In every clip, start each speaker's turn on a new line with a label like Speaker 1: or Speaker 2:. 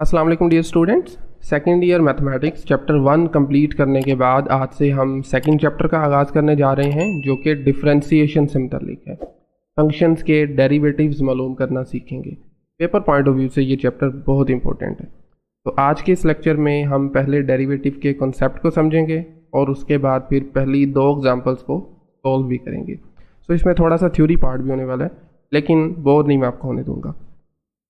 Speaker 1: अस्सलाम वालेकुम dear students. Second year mathematics chapter 1 complete करने के बाद आज से हम सेकेंड चैप्टर का आगाज़ करने जा रहे हैं जो कि डिफरेंशिएशन से मुतल्लिक है। फंक्शंस के डेरिवेटिव्स मालूम करना सीखेंगे। पेपर पॉइंट ऑफ व्यू से ये चैप्टर बहुत इंपॉर्टेंट है। तो आज के इस लेक्चर में हम पहले डेरिवेटिव के कॉन्सेप्ट को समझेंगे और उसके बाद फिर पहली दो एग्जाम्पल्स को सॉल्व भी करेंगे। तो इसमें थोड़ा सा थ्योरी पार्ट भी होने वाला है, लेकिन बोर नहीं मैं आपको होने दूंगा।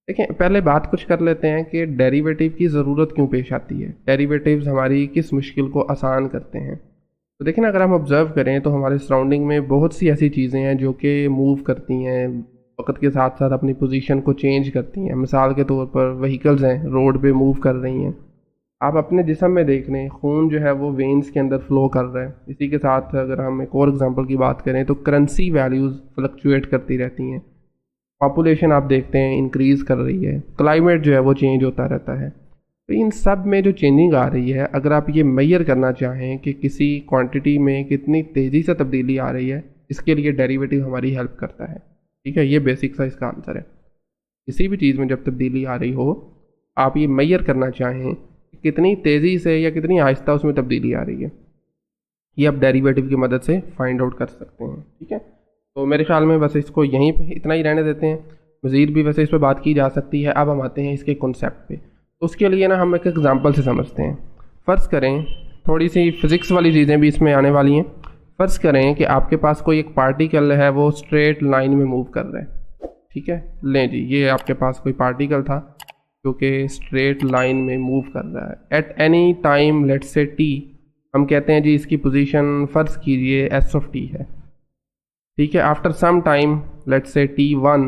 Speaker 1: देखिए, पहले बात कुछ कर लेते हैं कि डेरिवेटिव की ज़रूरत क्यों पेश आती है, डेरिवेटिव्स हमारी किस मुश्किल को आसान करते हैं। तो देखिए ना, अगर हम ऑब्जर्व करें तो हमारे सराउंडिंग में बहुत सी ऐसी चीज़ें हैं जो कि मूव करती हैं, वक्त के साथ साथ अपनी पोजीशन को चेंज करती हैं। मिसाल के तौर पर व्हीकल्स हैं, रोड पे मूव कर रही हैं। आप अपने जिस्म में देख लें, खून जो है वो वेन्स के अंदर फ्लो कर रहा है। इसी के साथ अगर हम एक और एग्जांपल की बात करें तो करेंसी वैल्यूज़ फ्लक्चुएट करती रहती हैं। पॉपुलेशन आप देखते हैं इंक्रीज़ कर रही है, क्लाइमेट जो है वो चेंज होता रहता है। तो इन सब में जो चेंजिंग आ रही है, अगर आप ये मेजर करना चाहें कि किसी क्वांटिटी में कितनी तेज़ी से तब्दीली आ रही है, इसके लिए डेरिवेटिव हमारी हेल्प करता है। ठीक है, ये बेसिक सा इसका आंसर है। किसी भी चीज़ में जब तब्दीली आ रही हो, आप ये मेजर करना चाहें कि कितनी तेज़ी से या कितनी आहिस्ता उसमें तब्दीली आ रही है, ये आप डेरिवेटिव की मदद से फाइंड आउट कर सकते हैं। ठीक है, तो मेरे ख्याल में बस इसको यहीं पे इतना ही रहने देते हैं। मज़ीद भी वैसे इस पर बात की जा सकती है। अब हम आते हैं इसके कॉन्सेप्ट पे। तो उसके लिए ना हम एक एग्जांपल से समझते हैं। फ़र्ज़ करें, थोड़ी सी फिज़िक्स वाली चीज़ें भी इसमें आने वाली हैं। फ़र्ज़ करें कि आपके पास कोई एक पार्टिकल है, वो स्ट्रेट लाइन में मूव कर रहा है। ठीक है, लें जी, ये आपके पास कोई पार्टिकल था जो कि स्ट्रेट लाइन में मूव कर रहा है at any time let's say T. हम कहते हैं जी इसकी पोजीशन फ़र्ज़ कीजिए एस ऑफ टी है। ठीक है, after some time let's say t1,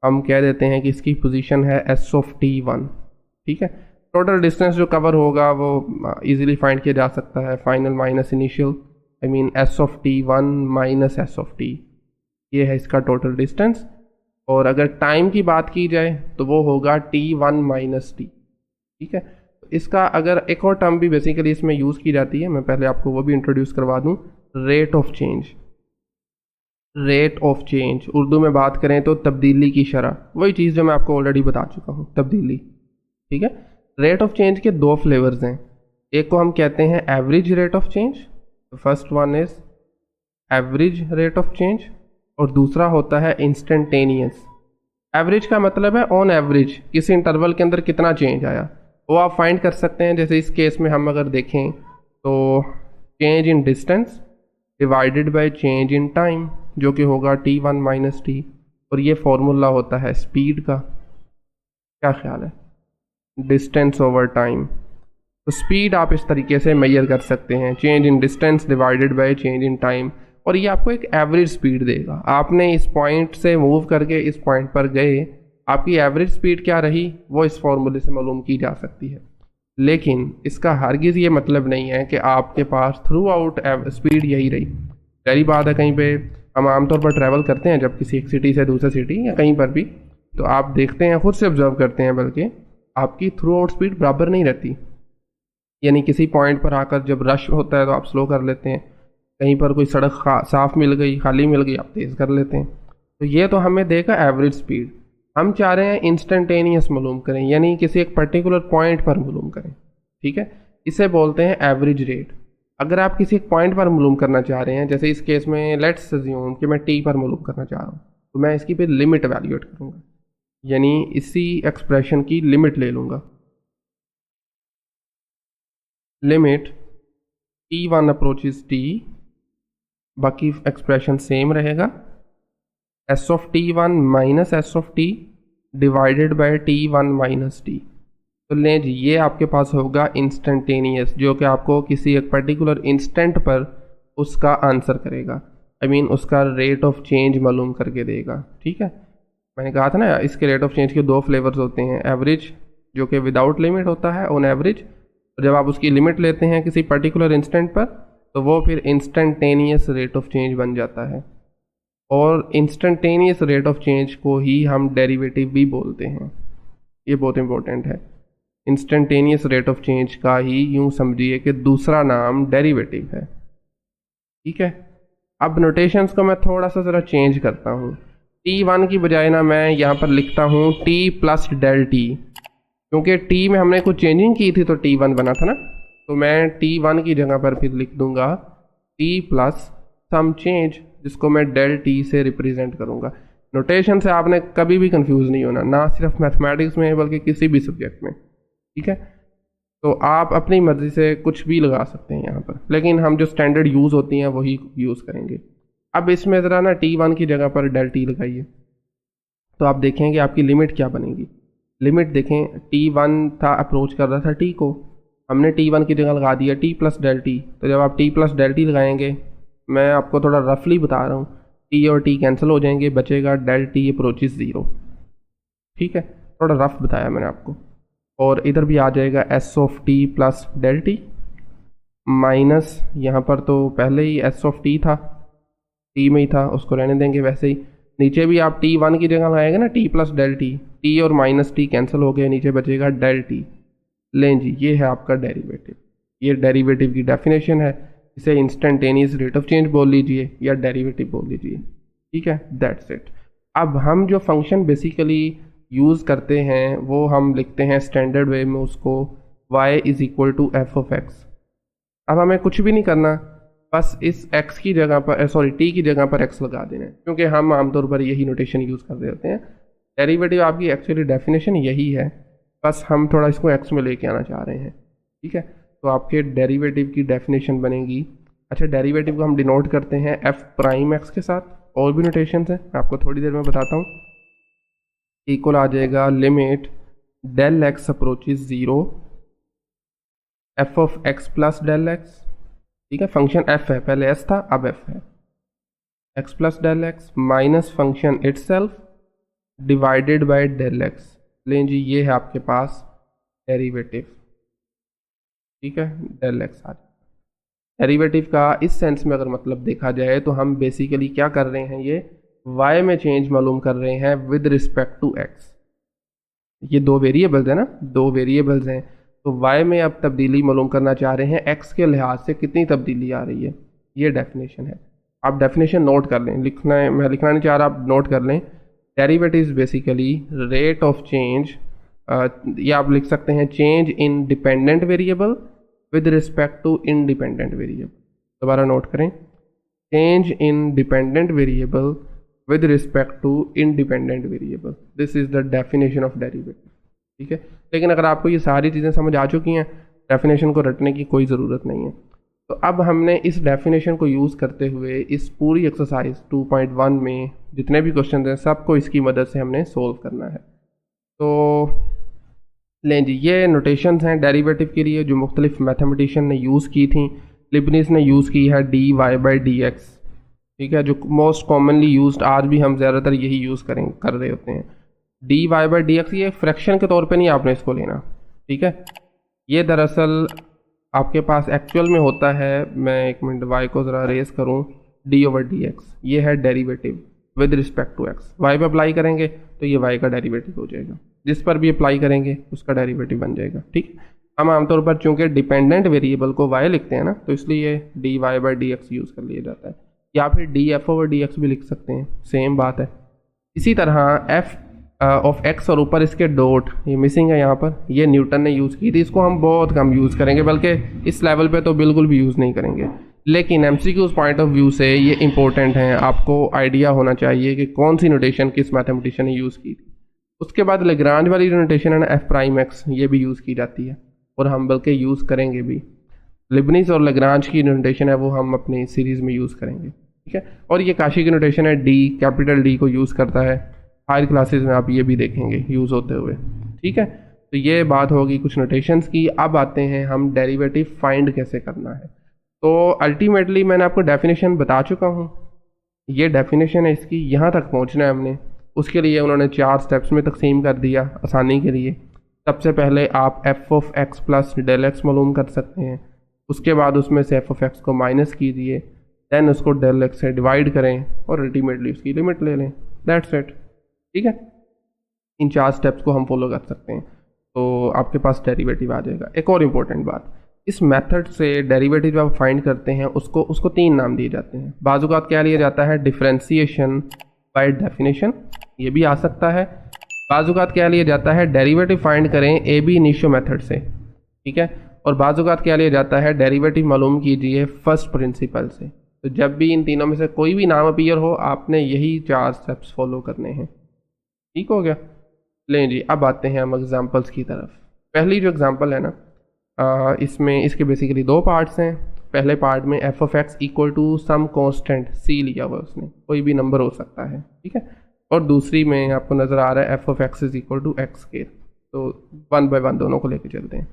Speaker 1: हम कह देते हैं कि इसकी पोजीशन है s ऑफ t1। ठीक है, टोटल डिस्टेंस जो कवर होगा वो इजीली फाइंड किया जा सकता है, final minus initial, I mean s of t1 minus s of t, ये है इसका टोटल डिस्टेंस। और अगर टाइम की बात की जाए तो वो होगा t1 माइनस t। ठीक है, इसका अगर एक और टर्म भी बेसिकली इसमें यूज़ की जाती है, मैं पहले आपको वो भी इंट्रोड्यूस करवा दूँ, rate of change. Rate of change Urdu में बात करें तो तब्दीली की शरह, वही चीज़ जो मैं आपको ऑलरेडी बता चुका हूँ, तब्दीली। ठीक है, रेट ऑफ चेंज के दो फ्लेवर्स हैं। एक को हम कहते हैं average rate of change, first one is average rate of change, और दूसरा होता है इंस्टेंटेनियस। एवरेज का मतलब है ऑन एवरेज किसी इंटरवल के अंदर कितना चेंज आया, वो आप फाइंड कर सकते हैं। जैसे इस केस में हम अगर देखें तो change in distance divided by change in time, जो कि होगा t1 माइनस टी, और ये फॉर्मूला होता है स्पीड का। क्या ख्याल है, डिस्टेंस ओवर टाइम। तो स्पीड आप इस तरीके से मेजर कर सकते हैं, change in distance divided by change in time, और ये आपको एक एवरेज स्पीड देगा। आपने इस पॉइंट से मूव करके इस पॉइंट पर गए, आपकी एवरेज स्पीड क्या रही वो इस फॉर्मूले से मालूम की जा सकती है। लेकिन इसका हरगिज़ ये मतलब नहीं है कि आपके पास थ्रू आउट स्पीड यही रही। पहली बात है, कहीं पे हम आमतौर पर ट्रैवल करते हैं जब किसी एक सिटी से दूसरे सिटी या कहीं पर भी, तो आप देखते हैं, खुद से ऑब्जर्व करते हैं, बल्कि आपकी थ्रू आउट स्पीड बराबर नहीं रहती। यानी किसी पॉइंट पर आकर जब रश होता है तो आप स्लो कर लेते हैं, कहीं पर कोई सड़क साफ़ मिल गई, खाली मिल गई, आप तेज़ कर लेते हैं। तो ये तो हमें देगा एवरेज स्पीड। हम चाह रहे हैं इंस्टेंटेनियस मालूम करें, यानी किसी एक पर्टिकुलर पॉइंट पर मालूम करें। ठीक है, इसे बोलते हैं एवरेज रेट। अगर आप किसी एक पॉइंट पर मालूम करना चाह रहे हैं, जैसे इस केस में लेट्स अज्यूम कि मैं टी पर मालूम करना चाह रहा हूँ, तो मैं इसकी फिर लिमिट वैल्यूएट करूँगा, यानी इसी एक्सप्रेशन की लिमिट ले लूँगा। लिमिट t1 अप्रोचेस t, बाकी एक्सप्रेशन सेम रहेगा, s of t1 minus s of t divided by t1 minus t। तो लें जी, ये आपके पास होगा इंस्टेंटेनियस, जो कि आपको किसी एक पर्टिकुलर इंस्टेंट पर उसका आंसर करेगा, आई मीन उसका रेट ऑफ चेंज मालूम करके देगा। ठीक है, मैंने कहा था ना, इसके रेट ऑफ चेंज के दो फ्लेवर्स होते हैं, एवरेज जो कि विदाउट लिमिट होता है ऑन एवरेज, और जब आप उसकी लिमिट लेते हैं किसी पर्टिकुलर इंस्टेंट पर तो वो फिर इंस्टेंटेनियस रेट ऑफ चेंज बन जाता है। और इंस्टेंटेनियस रेट ऑफ चेंज को ही हम डेरिवेटिव भी बोलते हैं, ये बहुत इंपॉर्टेंट है। इंस्टेंटेनियस रेट ऑफ चेंज का ही यूं समझिए कि दूसरा नाम डेरिवेटिव है। ठीक है, अब नोटेशंस को मैं थोड़ा सा ज़रा चेंज करता हूँ। t1 की बजाय ना मैं यहाँ पर लिखता हूँ t प्लस डेल टी। क्योंकि टी में हमने कुछ चेंजिंग की थी तो T1 बना था ना, तो मैं T1 की जगह पर फिर लिख दूंगा T प्लस सम चेंज, जिसको मैं डेल टी से रिप्रेजेंट करूंगा। नोटेशन से आपने कभी भी कंफ्यूज नहीं होना, ना सिर्फ मैथमेटिक्स में बल्कि किसी भी सब्जेक्ट में, ठीक है। तो आप अपनी मर्जी से कुछ भी लगा सकते हैं यहाँ पर, लेकिन हम जो स्टैंडर्ड यूज़ होती हैं वही यूज़ करेंगे। अब इसमें ज़रा ना T1 की जगह पर डेल टी लगाइए, तो आप देखेंगे आपकी लिमिट क्या बनेगी। लिमिट देखें, T1 था, अप्रोच कर रहा था T को, हमने T1 की जगह लगा दिया T प्लस डेल टी। तो जब आप T प्लस डेल टी लगाएंगे, मैं आपको थोड़ा रफली बता रहा हूँ, T और T कैंसिल हो जाएंगे, बचेगा डेल टी अप्रोचेस 0, ठीक है। थोड़ा रफ बताया मैंने आपको। और इधर भी आ जाएगा S of T plus del T minus, यहाँ पर तो पहले ही S ऑफ टी था, T में ही था, उसको रहने देंगे वैसे ही। नीचे भी आप T1 की जगह लगाएंगे ना T plus del T, T और माइनस T कैंसिल हो गए, नीचे बचेगा डेल टी। लें जी, ये है आपका डेरिवेटिव। ये डेरिवेटिव की डेफिनेशन है, इसे इंस्टेंटेनियस रेट ऑफ चेंज बोल लीजिए या डेरिवेटिव बोल लीजिए, ठीक है, दैट्स इट। अब हम जो फंक्शन बेसिकली यूज़ करते हैं वो हम लिखते हैं स्टैंडर्ड वे में उसको y is equal to F of X. अब हमें कुछ भी नहीं करना, बस इस x की जगह पर t की जगह पर x लगा देना है, क्योंकि हम आमतौर पर यही नोटेशन यूज़ कर रहे होते हैं। डेरिवेटिव आपकी एक्चुअली डेफिनेशन यही है, बस हम थोड़ा इसको x में लेके आना चाह रहे हैं, ठीक है। तो आपके डेरिवेटिव की डेफिनेशन बनेगी, अच्छा डेरिवेटिव को हम डिनोट करते हैं f प्राइम x के साथ, और भी नोटेशन है मैं आपको थोड़ी देर में बताता हूँ। इक्वल आ जाएगा limit del X approaches 0 F of X plus del X, ठीक है। फंक्शन f है, पहले s था अब f है, x plus del x minus function itself divided by del X. लें जी, ये है आपके पास डेरिवेटिव, ठीक है, डेल एक्स आ जाएगा। डेरिवेटिव का इस सेंस में अगर मतलब देखा जाए तो हम बेसिकली क्या कर रहे हैं, ये y में चेंज मालूम कर रहे हैं विद रिस्पेक्ट टू x। ये दो वेरिएबल्स हैं ना, दो वेरिएबल्स हैं, तो y में अब तब्दीली मालूम करना चाह रहे हैं x के लिहाज से कितनी तब्दीली आ रही है, ये डेफिनेशन है। आप डेफिनेशन नोट कर लें, लिखना है, मैं लिखना नहीं चाह रहा, आप नोट कर लें। Derivative basically rate of change, या आप लिख सकते हैं change in dependent variable with respect to independent variable. दोबारा नोट करें, change in dependent variable with respect to independent variable, this is the definition of derivative, ठीक है। लेकिन अगर आपको ये सारी चीज़ें समझ आ चुकी हैं, डेफिनेशन को रटने की कोई ज़रूरत नहीं है। तो अब हमने इस डेफिनेशन को यूज़ करते हुए इस पूरी एक्सरसाइज 2.1 में जितने भी क्वेश्चन हैं सबको इसकी मदद से हमने सोल्व करना है। तो लें जी, ये नोटेशंस हैं डेरिवेटिव के लिए जो मुख्तलिफ मैथमेटिशियन ने यूज़ की थी। लिबनिज ने यूज़ की है dy/dx, ठीक है, जो मोस्ट कॉमनली यूज्ड, आज भी हम ज़्यादातर यही यूज़ कर रहे होते हैं। dy/dx ये फ्रैक्शन के तौर पे नहीं आपने इसको लेना, ठीक है। ये दरअसल आपके पास एक्चुअल में होता है, मैं एक मिनट y को ज़रा रेस करूँ, d/dx, ये है derivative with respect to x। y पे अप्लाई करेंगे तो ये y का डेरिवेटिव हो जाएगा, जिस पर भी अप्लाई करेंगे उसका डेरिवेटिव बन जाएगा, ठीक। हम आमतौर पर चूँकि डिपेंडेंट वेरिएबल को y लिखते हैं ना, तो इसलिए dy/dx यूज़ कर लिया जाता है, या फिर df/dx भी लिख सकते हैं, सेम बात है। इसी तरह f ऑफ x और ऊपर इसके डॉट, ये मिसिंग है यहाँ पर, ये न्यूटन ने यूज़ की थी, इसको हम बहुत कम यूज़ करेंगे, बल्कि इस लेवल पे तो बिल्कुल भी यूज़ नहीं करेंगे। लेकिन MCQs पॉइंट ऑफ व्यू से ये इंपॉर्टेंट हैं, आपको आइडिया होना चाहिए कि कौन सी नोटेशन किस मैथमेटिशियन ने यूज़ की थी। उसके बाद लेग्रांज वाली जो नोटेशन है ना f'(x), ये भी यूज़ की जाती है और हम बल्कि यूज़ करेंगे भी। लिबनिज और लेग्रांज की नोटेशन है वो हम अपनी सीरीज़ में यूज़ करेंगे, ठीक है। और ये काशी की नोटेशन है, डी कैपिटल डी को यूज़ करता है, हायर क्लासेस में आप ये भी देखेंगे यूज़ होते हुए, ठीक है। तो ये बात होगी कुछ नोटेशंस की। अब आते हैं हम डेरिवेटिव फाइंड कैसे करना है। तो अल्टीमेटली मैंने आपको डेफिनेशन बता चुका हूँ, ये डेफिनेशन है इसकी, यहाँ तक पहुँचना है हमने। उसके लिए उन्होंने 4 स्टेप्स में तकसीम कर दिया आसानी के लिए। सबसे पहले आप F of X plus del X मालूम कर सकते हैं, उसके बाद उसमें से एफ ऑफ एक्स को माइनस कीजिए, देन उसको डेल एक्स से डिवाइड करें और अल्टीमेटली उसकी लिमिट ले लें, दैट्स इट, ठीक है। इन 4 स्टेप्स को हम फॉलो कर सकते हैं तो आपके पास डेरिवेटिव आ जाएगा। एक और इम्पोर्टेंट बात, इस मेथड से डेरिवेटिव जब आप फाइंड करते हैं उसको 3 नाम दिए जाते हैं। बाज़ औक़ात क्या लिया जाता है, डिफरेंशिएशन बाय डेफिनेशन, ये भी आ सकता है, बाजुकात क्या लिया जाता है, डेरिवेटिव फाइंड करें ए बी इनिशियो मेथड से, ठीक है। और बाजुकात क्या लिया जाता है, डेरिवेटिव मालूम कीजिए फर्स्ट प्रिंसिपल से। तो जब भी इन तीनों में से कोई भी नाम अपीयर हो, आपने यही 4 स्टेप्स फॉलो करने हैं। ठीक हो गया। लें जी, अब आते हैं हम एग्जांपल्स की तरफ। पहली जो एग्जांपल है ना, इसमें इसके बेसिकली 2 पार्ट्स हैं। पहले पार्ट में F of X equal to some constant C लिया हुआ उसने, कोई भी नंबर हो सकता है, ठीक है। और दूसरी में आपको नज़र आ रहा है F of X is equal to X के। तो 1 बाय 1 दोनों को लेके चलते हैं।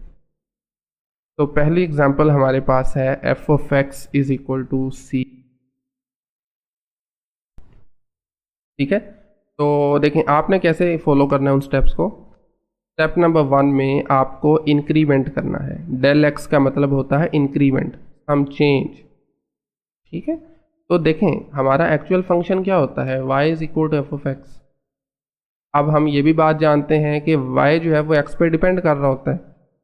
Speaker 1: तो पहली एग्जांपल हमारे पास है F of X is equal to C, ठीक है। तो देखें आपने कैसे फॉलो करना है उन स्टेप्स को। स्टेप नंबर 1 में आपको इंक्रीमेंट करना है। डेल एक्स का मतलब होता है इंक्रीमेंट, हम चेंज, ठीक है। तो देखें हमारा एक्चुअल फंक्शन क्या होता है, y is equal to F of X. अब हम ये भी बात जानते हैं कि y जो है वो x पे डिपेंड कर रहा होता है,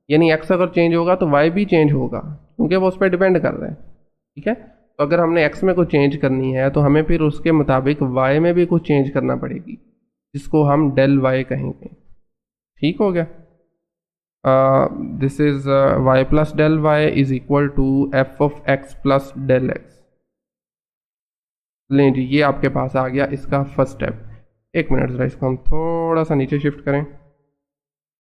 Speaker 1: यानी x अगर चेंज होगा तो y भी चेंज होगा, क्योंकि वो उस पर डिपेंड कर रहा है, ठीक है। तो अगर हमने x में कुछ चेंज करनी है तो हमें फिर उसके मुताबिक y में भी कुछ चेंज करना पड़ेगी, जिसको हम डेल y कहेंगे। ठीक हो गया। This is y plus del y is equal to F of X plus del X. लें जी, ये आपके पास आ गया इसका फर्स्ट स्टेप। एक मिनट ज़रा इसको हम थोड़ा सा नीचे शिफ्ट करें।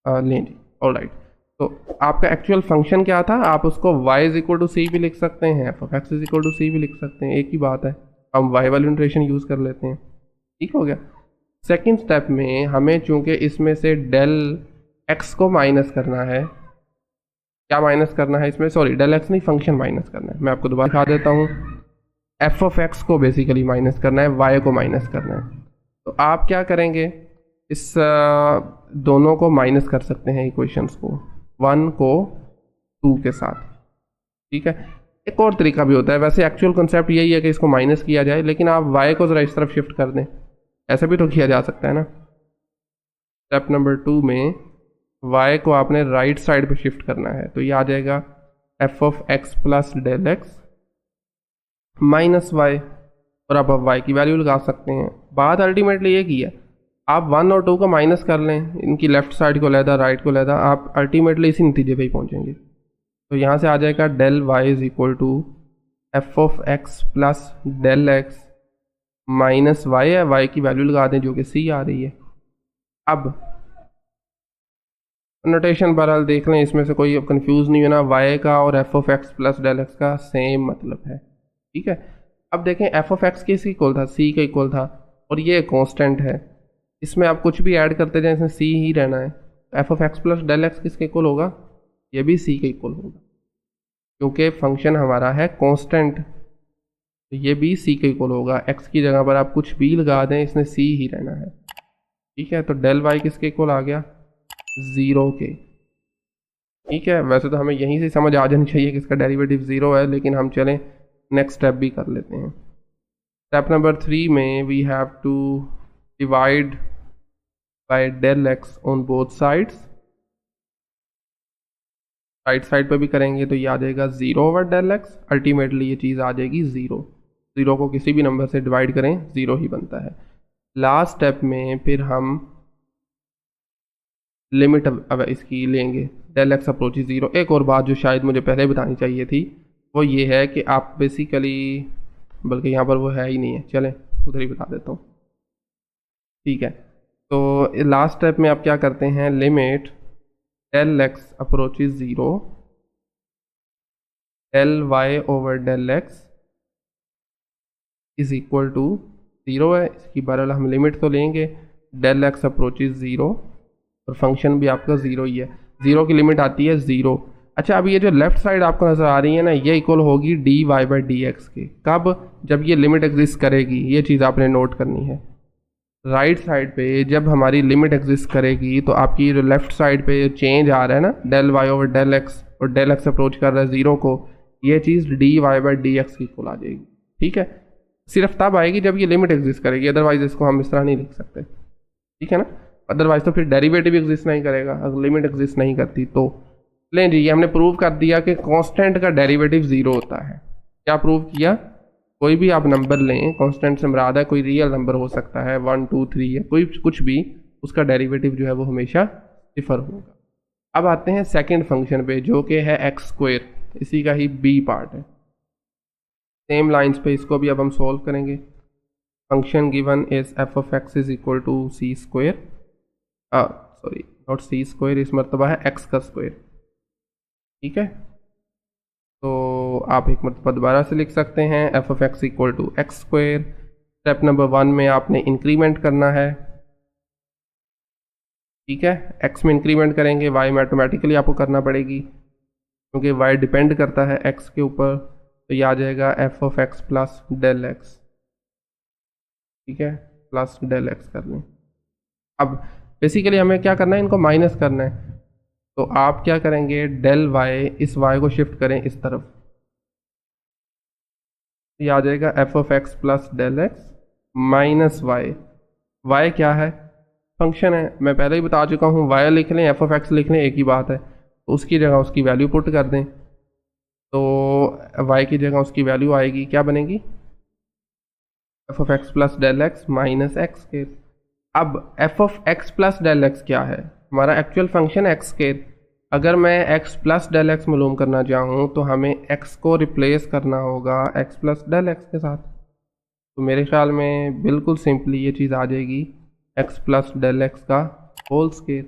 Speaker 1: लें जी, ऑलराइट। तो आपका एक्चुअल फंक्शन क्या था, आप उसको y is equal to C भी लिख सकते हैं, F of X is equal to C भी लिख सकते हैं, एक ही बात है। हम y वाली नोटेशन यूज़ कर लेते हैं। ठीक हो गया। सेकेंड स्टेप में हमें चूंकि इसमें से डेल एक्स को माइनस करना है, क्या माइनस करना है इसमें, सॉरी डेल एक्स नहीं, फंक्शन माइनस करना है। मैं आपको दोबारा दिखा देता हूँ। एफ ऑफ एक्स को बेसिकली माइनस करना है, वाई को माइनस करना है। तो आप क्या करेंगे, इस दोनों को माइनस कर सकते हैं इक्वेशंस को, 1 को 2 के साथ, ठीक है। एक और तरीका भी होता है, वैसे एक्चुअल कॉन्सेप्ट यही है कि इसको माइनस किया जाए, लेकिन आप वाई को ज़रा इस तरफ शिफ्ट कर दें, ऐसा भी तो किया जा सकता है ना। स्टेप नंबर 2 में y को आपने राइट साइड पे शिफ्ट करना है, तो ये आ जाएगा F of X plus del x minus Y, और आप y की वैल्यू लगा सकते हैं। बात अल्टीमेटली ये की है, आप 1 और 2 को माइनस कर लें, इनकी लेफ्ट साइड को लेदा राइट को लेदा, आप अल्टीमेटली इसी नतीजे पे ही पहुंचेंगे। तो यहाँ से आ जाएगा del y is equal to F of X plus del x minus Y है, y की वैल्यू लगा दें जो कि c आ रही है। अब नोटेशन बहरहाल देख लें, इसमें से कोई कंफ्यूज नहीं होना, y का और F of X plus del X का सेम मतलब है, ठीक है। अब देखें एफ ऑफ एक्स किसके इक्वल था, c का इक्वल था, और ये कांस्टेंट है, इसमें आप कुछ भी ऐड करते जाएं, इसमें c ही रहना है। F of X plus del X किसके इक्वल होगा, ये भी c के इक्वल होगा, क्योंकि फंक्शन हमारा है कांस्टेंट, तो ये भी c के इक्वल होगा। x की जगह पर आप कुछ भी लगा दें, इसने c ही रहना है, ठीक है। तो डेल y किसके इक्वल आ गया, 0 के, ठीक है। वैसे तो हमें यहीं से समझ आ जानी चाहिए कि इसका डेरिवेटिव 0 है, लेकिन हम चलें नेक्स्ट स्टेप भी कर लेते हैं। स्टेप नंबर 3 में we have to divide by del X on both sides. Right side पे भी करेंगे तो ये आ जाएगा 0 ओवर डेल एक्स, अल्टीमेटली ये चीज़ आ जाएगी 0। 0 को किसी भी नंबर से डिवाइड करें 0 ही बनता है। लास्ट स्टेप में फिर हम लिमिट अब इसकी लेंगे, डेल एक्स अप्रोच 0। एक और बात जो शायद मुझे पहले बतानी चाहिए थी वो ये है कि आप बेसिकली, बल्कि यहाँ पर वो है ही नहीं है, चलें उधर ही बता देता हूँ, ठीक है। तो लास्ट स्टेप में आप क्या करते हैं, limit del X approach 0, del Y over del X is equal to 0 है। इसकी बहरहाल हम लिमिट तो लेंगे, डेल एक्स अप्रोच 0 और फंक्शन भी आपका 0 ही है। 0 की लिमिट आती है 0। अच्छा, अब ये जो लेफ्ट साइड आपको नज़र आ रही है ना, ये इक्वल होगी D Y by D X के। कब, जब ये लिमिट एग्जिस्ट करेगी, ये चीज़ आपने नोट करनी है। राइट साइड पे जब हमारी लिमिट एग्जिस्ट करेगी तो आपकी जो लेफ्ट साइड पे चेंज आ रहा है ना, del Y over del x, और डेल एक्स अप्रोच कर रहा है 0 को, ये चीज़ D Y by D X की इक्वल आ जाएगी, ठीक है। सिर्फ तब आएगी जब ये लिमिट एग्जिस्ट करेगी, अदरवाइज इसको हम इस तरह नहीं लिख सकते, ठीक है ना। अदरवाइज तो फिर डेरिवेटिव एग्जिस्ट नहीं करेगा अगर लिमिट एग्जिस्ट नहीं करती तो। लें जी, ये हमने प्रूव कर दिया कि कांस्टेंट का डेरिवेटिव 0 होता है। क्या प्रूव किया, कोई भी आप नंबर लें, कांस्टेंट से मुराद है कोई रियल नंबर हो सकता है, 1 2 3 या कोई कुछ भी, उसका डेरिवेटिव जो है वो हमेशा सिफर होगा। अब आते हैं सेकंड फंक्शन पे जो कि है एक्स स्क्वायर, इसी का ही बी पार्ट है। सेम लाइंस पे इसको भी अब हम सॉल्व करेंगे। Function given is F of X is equal to C square, sorry not C square, इस मरतबा है एक्स का स्क्वायर। ठीक है, तो आप एक मरतबा दोबारा से लिख सकते हैं F of X equal to X square. Step number 1 में आपने इंक्रीमेंट करना है। ठीक है, एक्स में इंक्रीमेंट करेंगे, वाई में ऑटोमेटिकली आपको करना पड़ेगी क्योंकि वाई डिपेंड करता है एक्स के ऊपर। तो ये आ जाएगा F of X plus del X. ठीक है, प्लस डेल एक्स कर लें। अब बेसिकली हमें क्या करना है, इनको माइनस करना है। तो आप क्या करेंगे, डेल वाई, इस वाई को शिफ्ट करें इस तरफ, ये आ जाएगा F of X plus del x minus Y. Y क्या है, फंक्शन है, मैं पहले ही बता चुका हूँ। वाई लिख लें, एफ ऑफ एक्स लिख लें, एक ही बात है। तो उसकी जगह उसकी वैल्यू पुट कर दें, तो वाई की जगह उसकी वैल्यू आएगी, क्या बनेगी, F of X plus del x minus X square. अब F of X plus del X क्या है, हमारा एक्चुअल फंक्शन एक्स स्क्वायर। अगर मैं एक्स प्लस डेल एक्स मालूम करना चाहूँ तो हमें एक्स को रिप्लेस करना होगा एक्स प्लस डेल एक्स के साथ। तो मेरे ख्याल में बिल्कुल सिंपली ये चीज़ आ जाएगी एक्स प्लस डेल एक्स का होल स्क्वायर,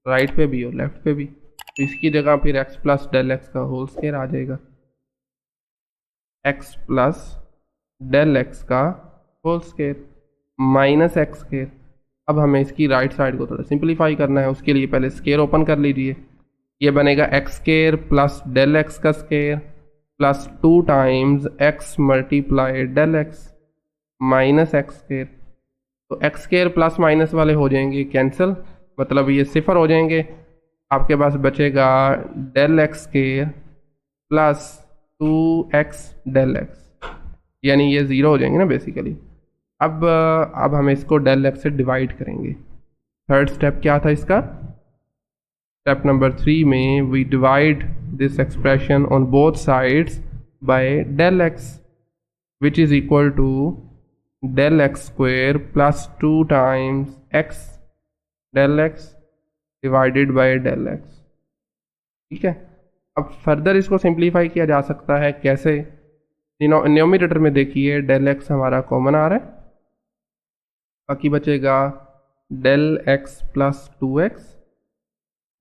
Speaker 1: राइट पे भी और लेफ्ट पे भी। तो इसकी जगह फिर एक्स प्लस डेल एक्स का होल स्क्वायर आ जाएगा, एक्स प्लस डेल एक्स का whole square minus X square. अब हमें इसकी राइट साइड को थोड़ा सिंप्लीफाई करना है, उसके लिए पहले स्क्वायर ओपन कर लीजिए। ये बनेगा X square plus del X का square plus 2 times X multiply del x minus X square. तो एक्स स्क्वायर प्लस माइनस वाले हो जाएंगे कैंसिल, मतलब ये सिफर हो जाएंगे। आपके पास बचेगा del X square plus 2x del X, यानी ये ज़ीरो हो जाएंगे ना बेसिकली। अब हमें इसको डेल एक्स से डिवाइड करेंगे। थर्ड स्टेप क्या था इसका, स्टेप नंबर 3 में we divide this expression on both sides by del X which is equal to del X square plus 2 times X del X divided by del X. ठीक है, अब further इसको simplify किया जा सकता है कैसे, न्यूमरेटर में देखिए डेल एक्स हमारा कॉमन आ रहा है, बाकी बचेगा del x plus 2x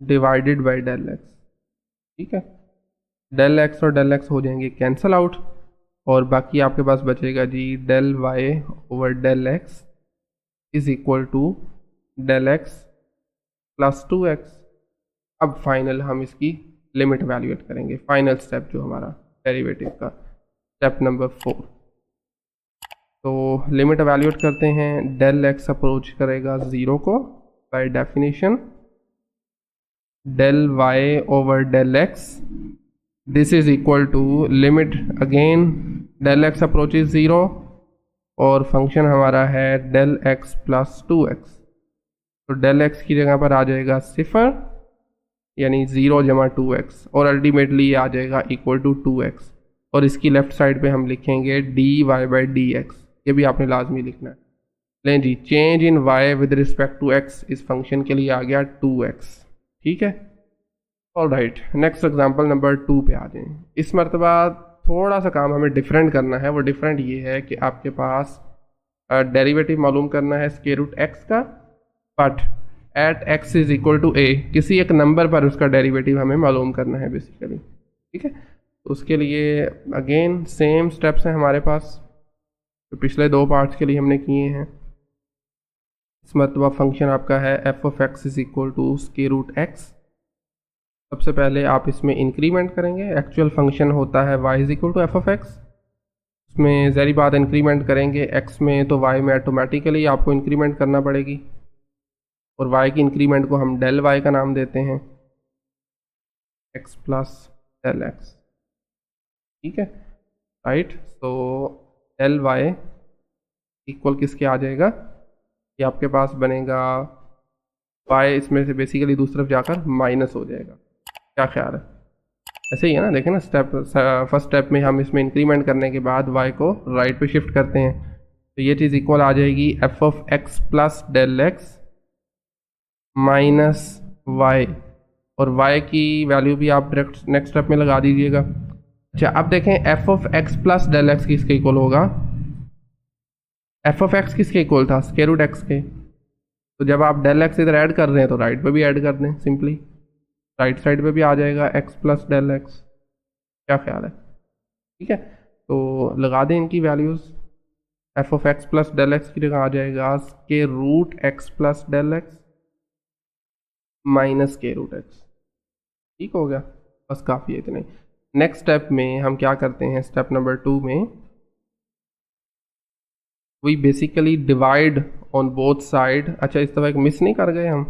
Speaker 1: divided by del X. ठीक है, डेल एक्स और डेल एक्स हो जाएंगे कैंसल आउट और बाकी आपके पास बचेगा G del Y over del X is equal to del x plus 2x। अब फाइनल हम इसकी लिमिट वैल्यूएट करेंगे, फाइनल स्टेप जो हमारा डेरिवेटिव का, स्टेप नंबर 4। तो लिमिट वैल्यूएट करते हैं, डेल एक्स अप्रोच करेगा 0 को, by definition del Y over del X this is equal to limit again del x approaches 0 और फंक्शन हमारा है डेल एक्स प्लस 2x। तो डेल एक्स की जगह पर आ जाएगा सिफर, यानी 0 जमा 2x और अल्टीमेटली ये आ जाएगा इक्वल टू 2x और इसकी लेफ्ट साइड पे हम लिखेंगे dy बाई dx, ये भी आपने लाजमी लिखना है। लें जी, change in y with respect to x इस फंक्शन के लिए आ गया 2x। ठीक है, all right, next example number 2 पे आ जाएं। इस मरतबा थोड़ा सा काम हमें डिफरेंट करना है। वो डिफरेंट ये है कि आपके पास डेरिवेटिव मालूम करना है स्क्वायर रूट x का, but at x is equal to a, किसी एक नंबर पर उसका डेरिवेटिव हमें मालूम करना है बेसिकली। ठीक है, तो उसके लिए अगेन सेम स्टेप्स हैं हमारे पास तो पिछले 2 पार्ट्स के लिए हमने किए हैं। इस मरतबा फंक्शन आपका है F of X is equal to square root X. सबसे पहले आप इसमें इंक्रीमेंट करेंगे, एक्चुअल फंक्शन होता है y is equal to F of X, उसमें ज़ाहिर बात इंक्रीमेंट करेंगे x में तो y में ऑटोमेटिकली आपको इंक्रीमेंट करना पड़ेगी और y की इंक्रीमेंट को हम डेल y का नाम देते हैं x प्लस डेल एक्स। ठीक है, राइट, तो डेल y इक्वल किसके आ जाएगा, ये आपके पास बनेगा y इसमें से बेसिकली दूसरी तरफ जाकर माइनस हो जाएगा। क्या ख्याल है, ऐसे ही है ना, देखें ना, फर्स्ट स्टेप में हम इसमें इंक्रीमेंट करने के बाद y को राइट पे शिफ्ट करते हैं तो ये चीज़ इक्वल आ जाएगी F of X plus del x minus Y, और y की वैल्यू भी आप नेक्स्ट स्टेप में लगा दीजिएगा। अच्छा, अब देखें F of X plus del X किसके इक्वल होगा? एफ ऑफ एक्स किसके इक्वल था? स्क्वायर रूट एक्स के। तो जब आप डेल एक्स इधर ऐड कर रहे हैं तो राइट पे भी ऐड कर दें, सिंपली राइट साइड पे भी आ जाएगा एक्स प्लस डेल एक्स। क्या ख्याल है? ठीक है, तो लगा दें इनकी values. F of X plus del X की जगह आ जाएगा के root x plus del x minus के रूट एक्स। ठीक हो गया, बस काफ़ी है इतने। नेक्स्ट स्टेप में हम क्या करते हैं, स्टेप नंबर 2 में we basically divide on both side. अच्छा, इस दफ़ा एक मिस नहीं कर गए हम?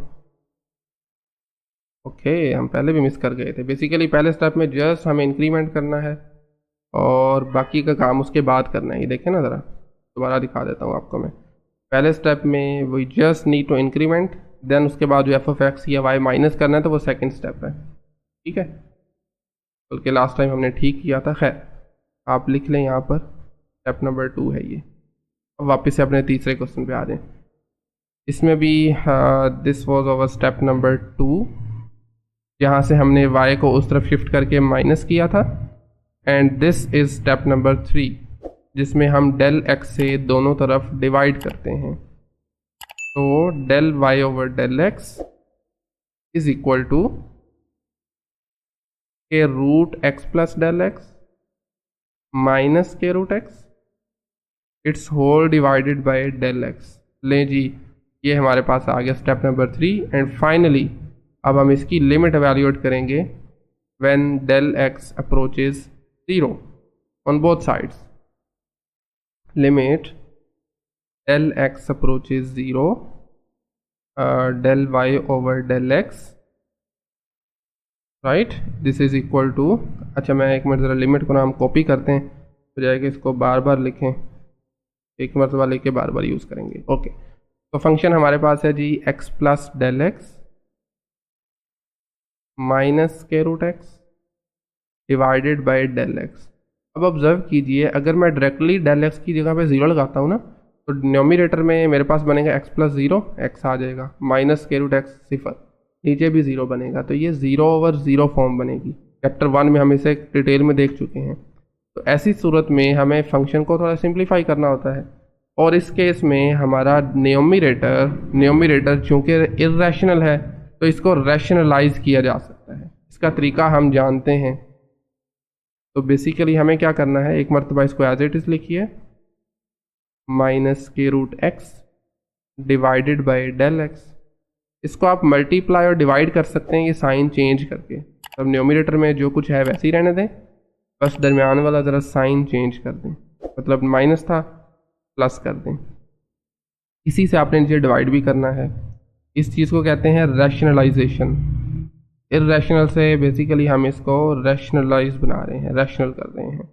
Speaker 1: ओके, हम पहले भी मिस कर गए थे। बेसिकली पहले स्टेप में जस्ट हमें इंक्रीमेंट करना है और बाकी का काम उसके बाद करना है। ये देखें ना, ज़रा दोबारा दिखा देता हूँ आपको मैं। पहले स्टेप में we just need to increment, then उसके बाद जो एफ ऑफ एक्स या वाई माइनस करना है तो वो सेकंड स्टेप है। ठीक है, बल्कि लास्ट टाइम हमने ठीक किया था। खैर, आप लिख लें यहाँ पर स्टेप नंबर 2 है ये। अब वापस से अपने तीसरे क्वेश्चन पे आ जाएं। इसमें भी this was our step number 2, जहाँ से हमने y को उस तरफ शिफ्ट करके माइनस किया था। And this is step number 3, जिसमें हम डेल x से दोनों तरफ डिवाइड करते हैं। तो del y over del x is equal to के root x plus del x minus के root X it's whole divided by del X. लें जी, ये हमारे पास आ गया स्टेप नंबर 3। एंड फाइनली अब हम इसकी लिमिट एवेल्यूएट करेंगे when del x approaches 0 on both sides. Limit del x approaches 0 del Y over del X, right, this is equal to. अच्छा, मैं एक मिनट ज़रा लिमिट को ना हम कॉपी करते हैं, तो जाएगा इसको बार बार लिखें, एक मरतबा लेके बार बार यूज़ करेंगे। ओके, तो फंक्शन हमारे पास है G X plus del x minus के root X divided by del X. अब ऑब्जर्व कीजिए, अगर मैं डायरेक्टली डेल एक्स की जगह पे 0 लगाता हूँ ना, तो न्यूमरेटर में मेरे पास बनेगा एक्स प्लस 0, एक्स आ जाएगा, माइनस के रूट एक्स 0, नीचे भी 0 बनेगा। तो ये 0 ओवर 0 फॉर्म बनेगी। चैप्टर 1 में हम इसे डिटेल में देख चुके हैं। तो ऐसी सूरत में हमें फंक्शन को थोड़ा सिंप्लीफाई करना होता है, और इस केस में हमारा न्यूमरेटर चूँकि इर्रेशनल है तो इसको रैशनलाइज किया जा सकता है। इसका तरीका हम जानते हैं। तो बेसिकली हमें क्या करना है, एक मरतबा इसको एज इट इज़ लिखिए, माइनस के root X divided by del X. इसको आप मल्टीप्लाई और डिवाइड कर सकते हैं ये साइन चेंज करके। अब न्यूमरेटर में जो कुछ है वैसे ही रहने दें, बस दरमियान वाला ज़रा साइन चेंज कर दें, मतलब माइनस था प्लस कर दें। इसी से आपने नीचे डिवाइड भी करना है। इस चीज़ को कहते हैं रैशनलाइजेशन। इर्रेशनल से बेसिकली हम इसको रैशनलाइज बना रहे हैं, रैशनल कर रहे हैं।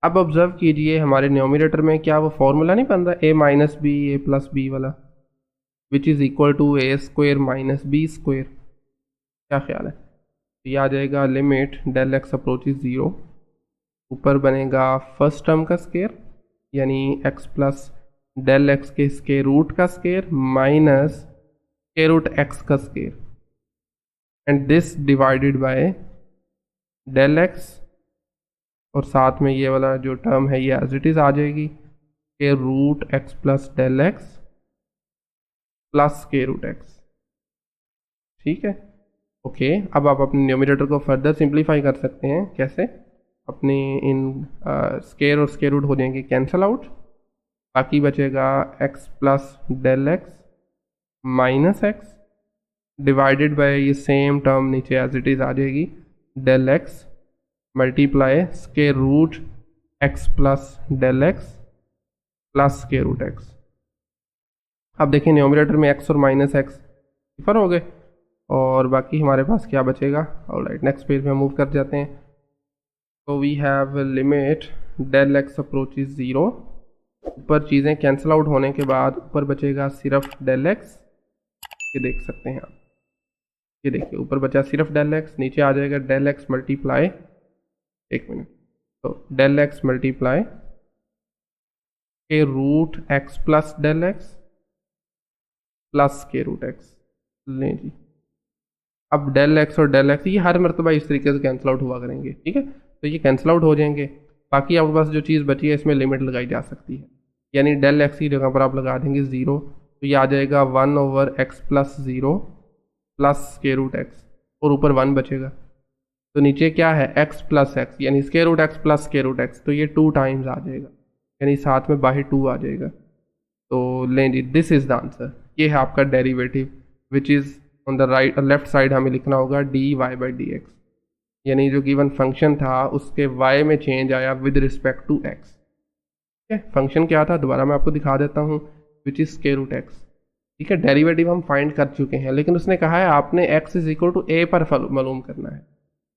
Speaker 1: अब ऑब्जर्व कीजिए, हमारे न्यूमरेटर में क्या वो फॉर्मूला नहीं बन रहा, a minus B A plus B वाला, which is equal to A square minus B square. क्या ख्याल है? तो ये आ जाएगा लिमिट डेल एक्स अप्रोचेज 0, ऊपर बनेगा फर्स्ट टर्म का स्क्वायर यानी एक्स प्लस डेल एक्स के स्क्वायर रूट का square minus square root X का square, and this divided by del x, और साथ में ये वाला जो टर्म है ये एज इट इज़ आ जाएगी के root x plus del x plus के रूट एक्स। ठीक है, ओके। अब आप अपने न्यूमरेटर को फर्दर सिंप्लीफाई कर सकते हैं। कैसे? अपने इन स्क्वायर और स्क्वायर रूट हो जाएंगे कैंसल आउट, बाकी बचेगा x plus del x minus x divided by ये सेम टर्म नीचे एज इट इज़ आ जाएगी del x multiply square root x plus del x plus square root x. अब देखिए न्यूमरेटर में एक्स और माइनस एक्स सिफर हो गए, और बाकी हमारे पास क्या बचेगा। ऑलराइट, नेक्स्ट पेज में मूव कर जाते हैं। तो we have limit del x approaches 0, ऊपर चीज़ें कैंसिल आउट होने के बाद ऊपर बचेगा सिर्फ डेल एक्स। ये देख सकते हैं आप, ये देखिए ऊपर बचा सिर्फ डेल एक्स, नीचे आ जाएगा डेल एक्स मल्टीप्लाई, एक मिनट, तो डेल एक्स मल्टीप्लाई के root x plus del x plus के रूट एक्स। लें जी, अब डेल एक्स और डेल एक्स ये हर मरतबा इस तरीके से कैंसिल आउट हुआ करेंगे, ठीक है। तो ये कैंसिल आउट हो जाएंगे, बाकी आपके पास जो चीज़ बची है इसमें लिमिट लगाई जा सकती है, यानी डेल एक्स की जगह पर आप लगा देंगे 0, तो ये आ जाएगा 1/x plus 0 plus square root x, और ऊपर 1 बचेगा। तो नीचे क्या है, x प्लस एक्स, यानी square root x plus square root x, तो ये 2 टाइम्स आ जाएगा, यानी साथ में बाहर 2 आ जाएगा। तो लें जी, दिस इज़ द आंसर, ये है आपका derivative which is on the right left side हमें लिखना होगा dy/dx, यानी जो गिवन फंक्शन था उसके y में चेंज आया विद रिस्पेक्ट टू x। ठीक है, फंक्शन क्या था दोबारा मैं आपको दिखा देता हूँ, which is square root x. ठीक है, डेरिवेटिव हम फाइंड कर चुके हैं, लेकिन उसने कहा है आपने x is equal to a पर मालूम करना है।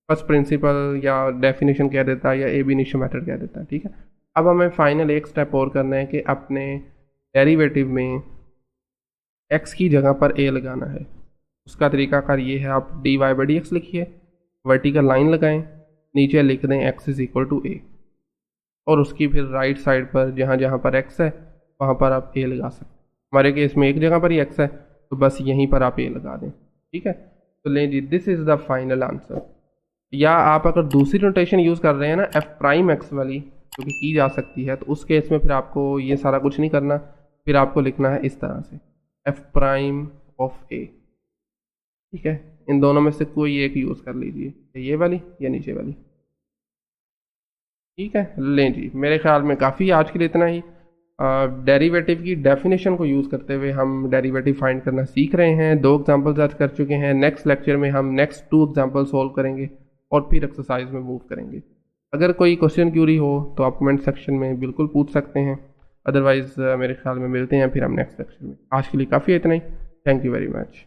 Speaker 1: फर्स्ट प्रिंसिपल या डेफिनेशन कह देता है या ab इनिशियो मेथड कह देता है। ठीक है, अब हमें फाइनल एक स्टेप और करना है कि अपने डेरिवेटिव में x की जगह पर a लगाना है। उसका तरीकाकार ये है, आप dy/dx लिखिए, वर्टिकल लाइन लगाएं, नीचे लिख दें x is equal to a, और उसकी फिर राइट साइड पर जहाँ जहाँ पर x है वहाँ पर आप a लगा सकते हैं। हमारे केस में एक जगह पर ही x है, तो बस यहीं पर आप a लगा दें। ठीक है, तो लें जी, this is the final answer. या आप अगर दूसरी नोटेशन यूज़ कर रहे हैं ना f'(x) वाली, जो कि की जा सकती है, तो उस केस में फिर आपको ये सारा कुछ नहीं करना, फिर आपको लिखना है इस तरह से f'(a). ठीक है, इन दोनों में से कोई एक यूज़ कर लीजिए, ये वाली या नीचे वाली। ठीक है, लें जी, मेरे ख्याल में काफ़ी आज के लिए इतना ही। डेरिवेटिव की डेफिनेशन को यूज़ करते हुए हम डेरिवेटिव फाइंड करना सीख रहे हैं। 2 एग्जांपल्स आज कर चुके हैं। नेक्स्ट लेक्चर में हम नेक्स्ट 2 एग्जांपल सॉल्व करेंगे और फिर एक्सरसाइज में मूव करेंगे। अगर कोई क्वेश्चन क्यूरी हो तो आप कमेंट सेक्शन में बिल्कुल पूछ सकते हैं, अदरवाइज़ मेरे ख्याल में मिलते हैं फिर हम नेक्स्ट लेक्चर में। आज के लिए काफ़ी इतना ही। Thank you very much.